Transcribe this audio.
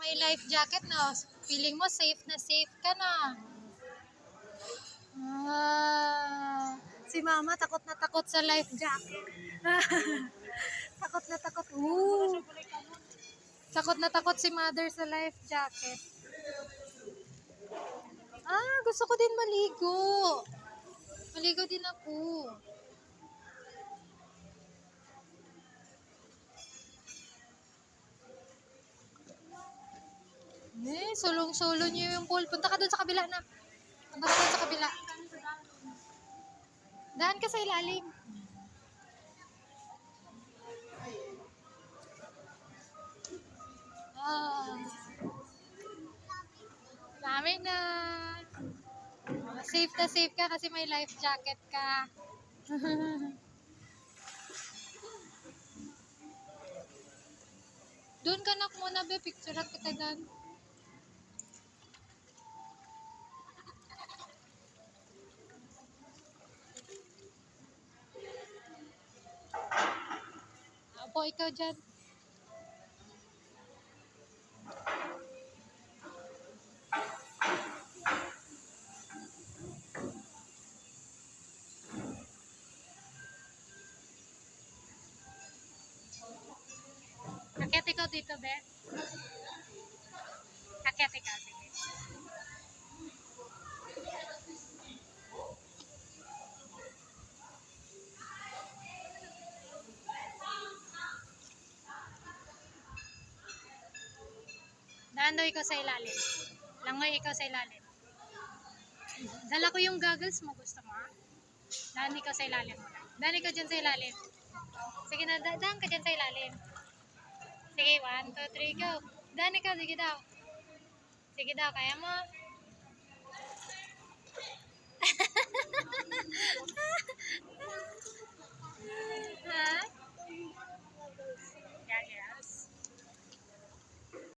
may life jacket na. Feeling mo safe na safe ka na. Si mama takot na takot sa life jacket. Takot na takot. Takot na takot si mother sa life jacket. Gusto ko din maligo. Maligo din ako. Sulong-solo niyo yung pool. Punta ka doon sa kabila na. Punta ka doon sa kabila. Daan ka sa ilalim. Dami na. Safe na safe ka kasi may life jacket ka. Doon ka na muna, be. Picturean kita doon. Opo, ikaw dyan. Akyat ikaw dito, be. Akyat ikaw, sige. Daan daw ikaw sa ilalim. Langoy ikaw sa ilalim. Dala ko yung goggles mo. Gusto mo? Daan ikaw sa ilalim. Daan ikaw dyan sa ilalim. Sige na, daan ka dyan sa ilalim. Sige, 1, 2, 3, go. Daan ikaw, sige daw. Sige daw, kaya mo.